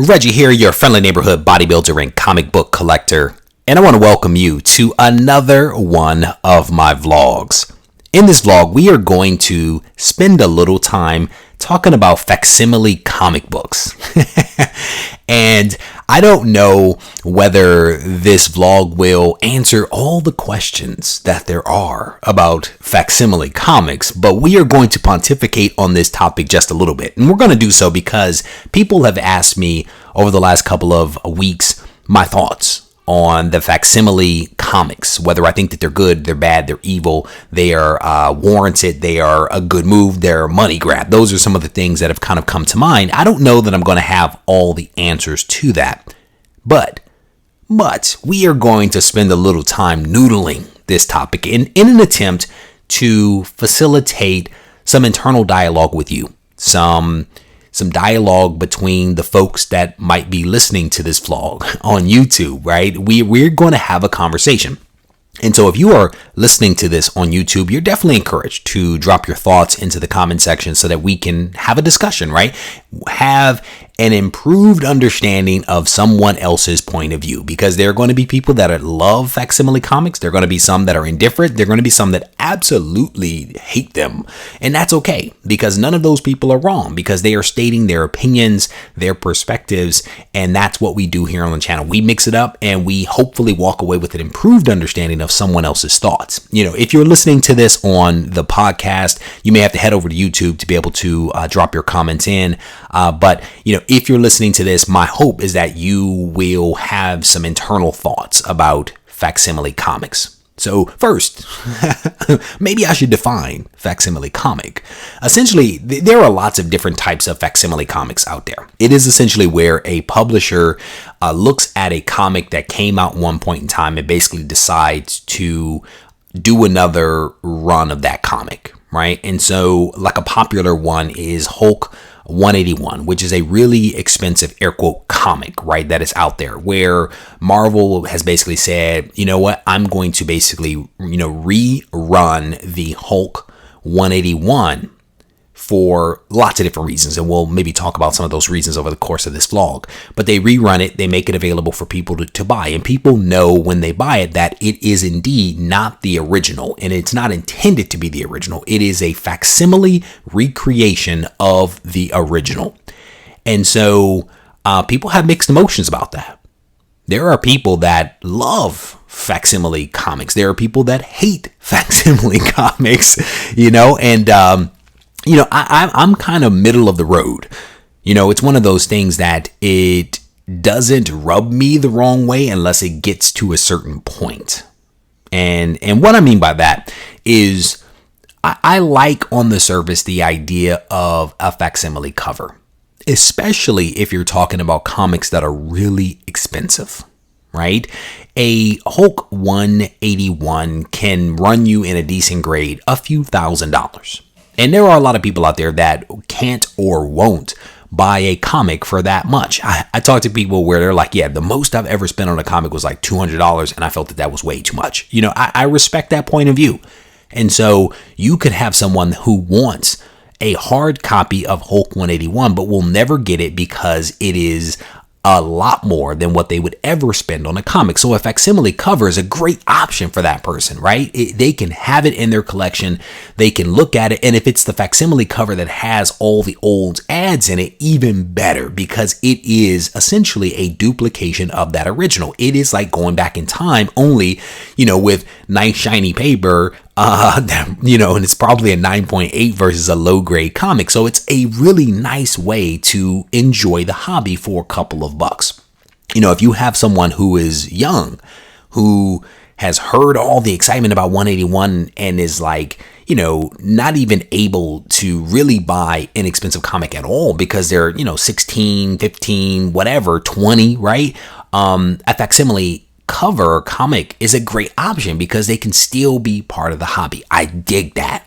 Reggie here, your friendly neighborhood bodybuilder and comic book collector, and I want to welcome you to another one of my vlogs. In this vlog, we are going to spend a little time talking about facsimile comic books. And I don't know whether this vlog will answer all the questions that there are about facsimile comics, but we are going to pontificate on this topic just a little bit. And we're going to do so because people have asked me over the last couple of weeks my thoughts on the facsimile comics, whether I think that they're good, they're bad, they're evil, they are warranted, they are a good move, they're a money grab. Those are some of the things that have kind of come to mind. I don't know that I'm going to have all the answers to that, but we are going to spend a little time noodling this topic in an attempt to facilitate some internal dialogue with you, some dialogue between the folks that might be listening to this vlog on YouTube, right? We're going to have a conversation. And so if you are listening to this on YouTube, you're definitely encouraged to drop your thoughts into the comment section so that we can have a discussion, right? Have an improved understanding of someone else's point of view, because there are going to be people that love facsimile comics. There are going to be some that are indifferent. There are going to be some that absolutely hate them. And that's okay, because none of those people are wrong, because they are stating their opinions, their perspectives. And that's what we do here on the channel. We mix it up and we hopefully walk away with an improved understanding of someone else's thoughts. You know, if you're listening to this on the podcast, you may have to head over to YouTube to be able to drop your comments in. But, you know, if you're listening to this, my hope is that you will have some internal thoughts about facsimile comics. So first, maybe I should define facsimile comic. Essentially, there are lots of different types of facsimile comics out there. It is essentially where a publisher looks at a comic that came out one point in time and basically decides to do another run of that comic, right? And so like a popular one is Hulk 181, which is a really expensive air quote comic, right? That is out there where Marvel has basically said, you know what, I'm going to basically, rerun the Hulk 181 for lots of different reasons. And we'll maybe talk about some of those reasons over the course of this vlog. But they rerun it, they make it available for people to buy. And people know when they buy it that it is indeed not the original. And it's not intended to be the original. It is a facsimile recreation of the original. And so people have mixed emotions about that. There are people that love facsimile comics. There are people that hate facsimile comics, I'm kind of middle of the road. It's one of those things that it doesn't rub me the wrong way unless it gets to a certain point. And what I mean by that is I like on the surface the idea of a facsimile cover, especially if you're talking about comics that are really expensive, right? A Hulk 181 can run you in a decent grade a few $1,000s. And there are a lot of people out there that can't or won't buy a comic for that much. I talk to people where they're like, yeah, the most I've ever spent on a comic was like $200, and I felt that was way too much. I respect that point of view. And so you could have someone who wants a hard copy of Hulk 181, but will never get it because it is a lot more than what they would ever spend on a comic. So a facsimile cover is a great option for that person, right? They can have it in their collection. They can look at it. And if it's the facsimile cover that has all the old ads in it, even better, because it is essentially a duplication of that original. It is like going back in time, only, with nice shiny paper, and it's probably a 9.8 versus a low grade comic. So it's a really nice way to enjoy the hobby for a couple of bucks. If you have someone who is young, who has heard all the excitement about 181 and is like, not even able to really buy inexpensive comic at all because they're, 16, 15, whatever, 20, right? A facsimile cover comic is a great option because they can still be part of the hobby. I dig that.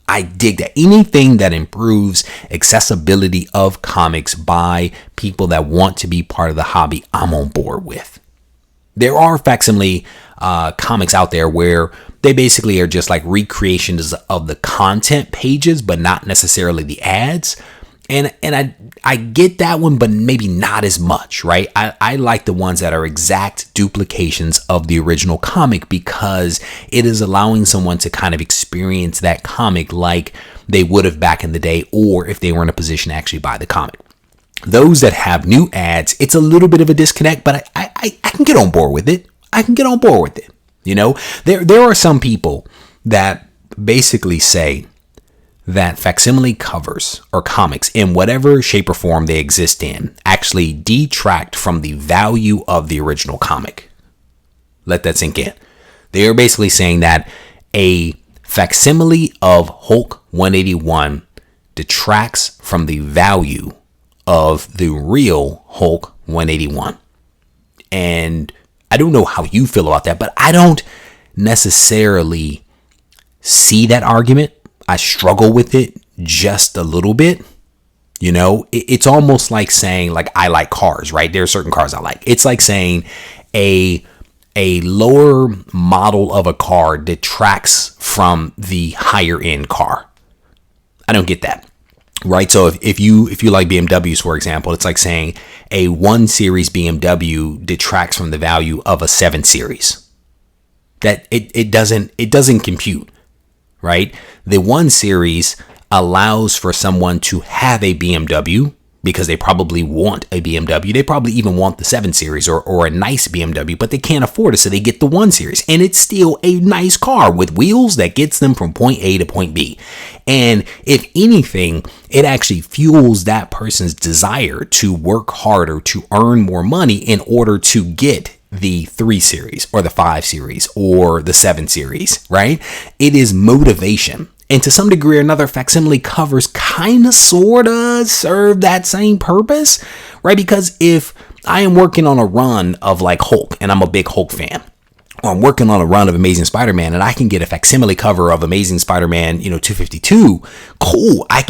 Anything that improves accessibility of comics by people that want to be part of the hobby, I'm on board with. There are facsimile comics out there where they basically are just like recreations of the content pages, but not necessarily the ads. And I get that one, but maybe not as much, right? I like the ones that are exact duplications of the original comic because it is allowing someone to kind of experience that comic like they would have back in the day, or if they were in a position to actually buy the comic. Those that have new ads, it's a little bit of a disconnect, but I can get on board with it. I can get on board with it. You know, there are some people that basically say that facsimile covers or comics in whatever shape or form they exist in actually detract from the value of the original comic. Let that sink in. They are basically saying that a facsimile of Hulk 181 detracts from the value of the real Hulk 181. And I don't know how you feel about that, but I don't necessarily see that argument. I struggle with it just a little bit. You know, it's almost like saying, like, I like cars, right? There are certain cars I like. It's like saying a lower model of a car detracts from the higher end car. I don't get that. Right. So if you like BMWs, for example, it's like saying a 1 Series BMW detracts from the value of a 7 Series. That it doesn't compute. Right? The 1 Series allows for someone to have a BMW because they probably want a BMW. They probably even want the 7 Series or a nice BMW, but they can't afford it, so they get the 1 Series. And it's still a nice car with wheels that gets them from point A to point B. And if anything, it actually fuels that person's desire to work harder, to earn more money in order to get the 3 Series or the 5 Series or the 7 Series, right? It is motivation. And to some degree or another, facsimile covers kind of sort of serve that same purpose, right? Because if I am working on a run of like Hulk, and I'm a big Hulk fan, or I'm working on a run of Amazing Spider-Man, and I can get a facsimile cover of Amazing Spider-Man, 252, cool. I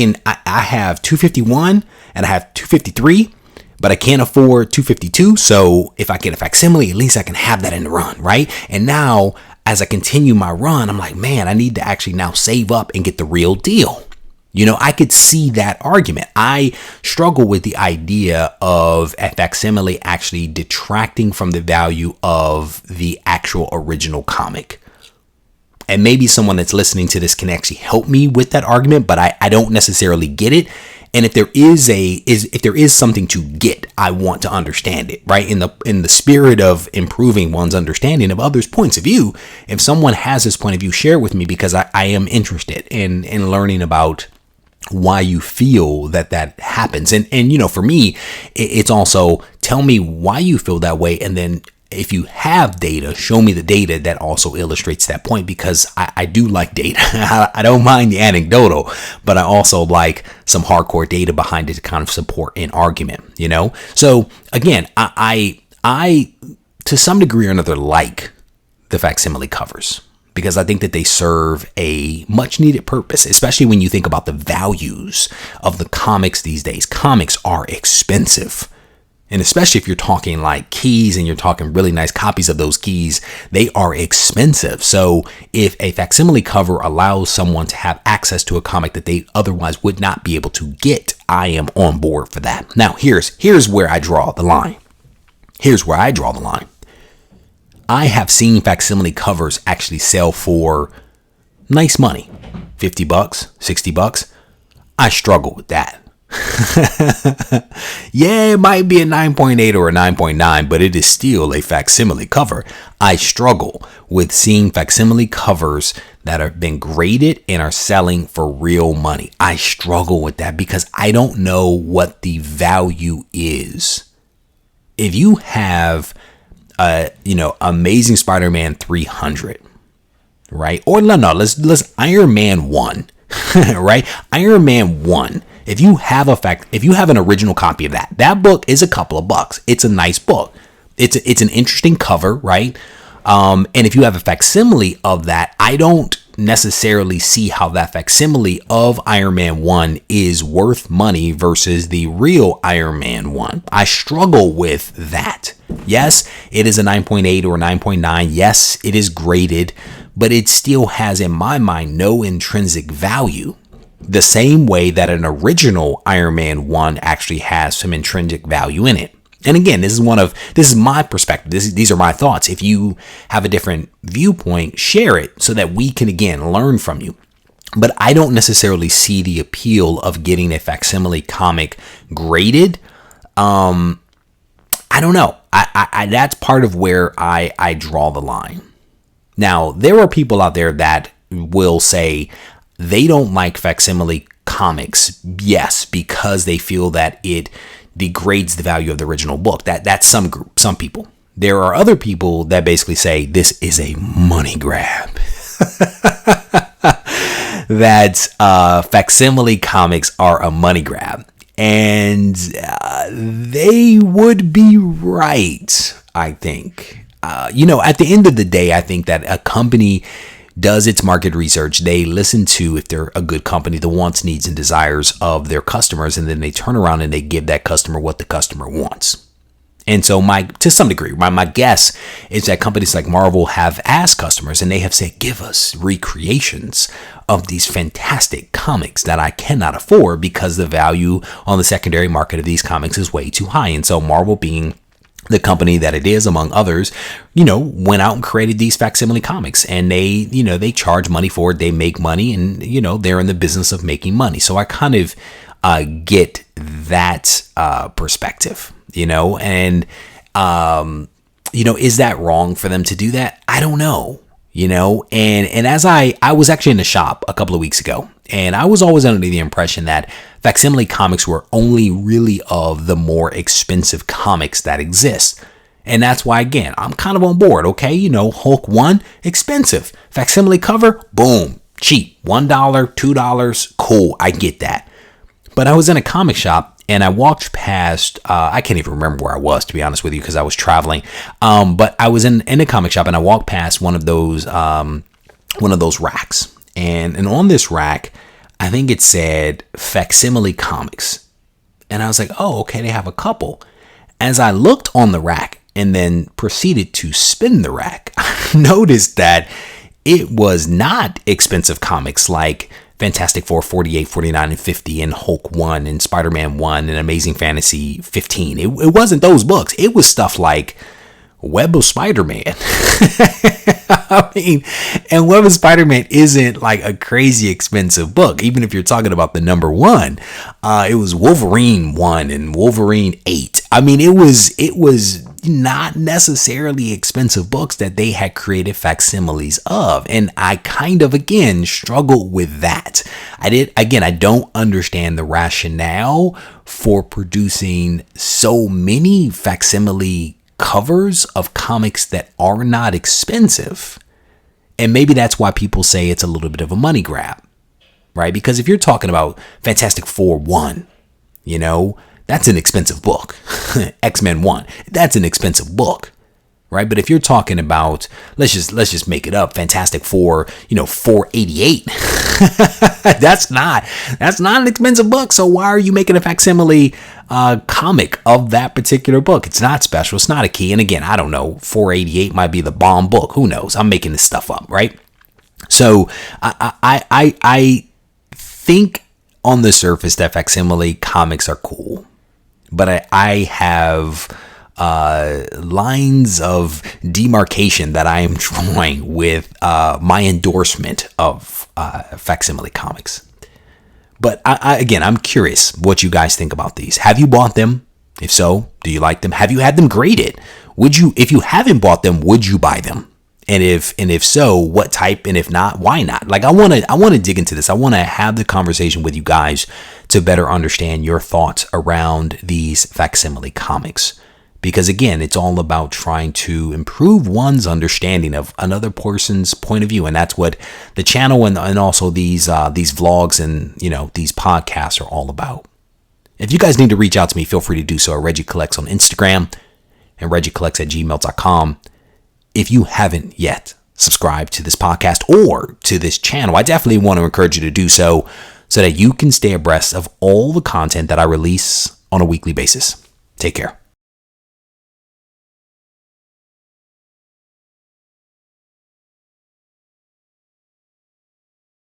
have 251 and I have 253. But I can't afford 252. So if I get a facsimile, at least I can have that in the run, right? And now as I continue my run, I'm like, man, I need to actually now save up and get the real deal. I could see that argument. I struggle with the idea of a facsimile actually detracting from the value of the actual original comic. And maybe someone that's listening to this can actually help me with that argument, but I don't necessarily get it. And if there is something to get, I want to understand it, right? In the spirit of improving one's understanding of others' points of view, if someone has this point of view, share it with me, because I am interested in learning about why you feel that happens. And for me, it's also tell me why you feel that way, and then if you have data, show me the data that also illustrates that point, because I do like data. I don't mind the anecdotal, but I also like some hardcore data behind it to kind of support an argument, So again, I to some degree or another like the facsimile covers, because I think that they serve a much needed purpose, especially when you think about the values of the comics these days. Comics are expensive. And especially if you're talking like keys and you're talking really nice copies of those keys, they are expensive. So if a facsimile cover allows someone to have access to a comic that they otherwise would not be able to get, I am on board for that. Now, here's where I draw the line. I have seen facsimile covers actually sell for nice money, $50, $60. I struggle with that. Yeah, it might be a 9.8 or a 9.9, but it is still a facsimile cover. I struggle with seeing facsimile covers that have been graded and are selling for real money. I struggle with that because I don't know what the value is. If you have Amazing Spider-Man 300, right? Or no, let's Iron Man 1, right? Iron Man 1. If you have an original copy of that book is a couple of bucks. It's a nice book. It's an interesting cover, right? And if you have a facsimile of that, I don't necessarily see how that facsimile of Iron Man 1 is worth money versus the real Iron Man 1. I struggle with that. Yes, it is a 9.8 or a 9.9. Yes, it is graded, but it still has, in my mind, no intrinsic value. the same way that an original Iron Man 1 actually has some intrinsic value in it. And again, this is my perspective. These are my thoughts. If you have a different viewpoint, share it so that we can, again, learn from you. But I don't necessarily see the appeal of getting a facsimile comic graded. I don't know. I that's part of where I draw the line. Now, there are people out there that will say they don't like facsimile comics, yes, because they feel that it degrades the value of the original book. That's some group, some people. There are other people that basically say this is a money grab. That facsimile comics are a money grab. And they would be right, I think. At the end of the day, I think that a company does its market research. They listen to, if they're a good company, the wants, needs, and desires of their customers, and then they turn around and they give that customer what the customer wants. And so to some degree, my guess is that companies like Marvel have asked customers, and they have said, give us recreations of these fantastic comics that I cannot afford because the value on the secondary market of these comics is way too high. And so Marvel, being the company that it is, among others, went out and created these facsimile comics, and they charge money for it. They make money, and, they're in the business of making money. So I kind of get that perspective, and, is that wrong for them to do that? I don't know, and as I was actually in the shop a couple of weeks ago, and I was always under the impression that facsimile comics were only really of the more expensive comics that exist. And that's why, again, I'm kind of on board. Okay, Hulk 1, expensive. Facsimile cover, boom, cheap. $1, $2, cool, I get that. But I was in a comic shop, and I walked past, I can't even remember where I was, to be honest with you, because I was traveling. But I was in a comic shop, and I walked past one of those racks. And on this rack, I think it said Facsimile Comics. And I was like, oh, okay, they have a couple. As I looked on the rack and then proceeded to spin the rack, I noticed that it was not expensive comics like Fantastic Four 48, 49, and 50, and Hulk 1, and Spider-Man 1, and Amazing Fantasy 15. It wasn't those books. It was stuff like Web of Spider-Man. I mean, and Web of Spider-Man isn't like a crazy expensive book, even if you're talking about the number one. It was Wolverine 1 and Wolverine 8. I mean, it was not necessarily expensive books that they had created facsimiles of. And I kind of, again, struggled with that. I don't understand the rationale for producing so many facsimile covers of comics that are not expensive. And maybe that's why people say it's a little bit of a money grab, right? Because if you're talking about Fantastic Four 1, that's an expensive book. X-Men 1, that's an expensive book, right? But if you're talking about, let's just make it up, Fantastic Four, 488, that's not an expensive book. So why are you making a facsimile comic of that particular book? It's not special. It's not a key. And again, I don't know. 488 might be the bomb book. Who knows? I'm making this stuff up, right? So I think on the surface that facsimile comics are cool, but I have lines of demarcation that I am drawing with my endorsement of facsimile comics. But I'm curious what you guys think about these. Have you bought them? If so, do you like them? Have you had them graded? If you haven't bought them, would you buy them? And if so, what type? And if not, why not? Like, I want to dig into this. I want to have the conversation with you guys to better understand your thoughts around these facsimile comics. Because again, it's all about trying to improve one's understanding of another person's point of view. And that's what the channel and also these vlogs and, these podcasts are all about. If you guys need to reach out to me, feel free to do so at Regie Collects on Instagram and regiecollects@gmail.com. If you haven't yet subscribed to this podcast or to this channel, I definitely want to encourage you to do so that you can stay abreast of all the content that I release on a weekly basis. Take care.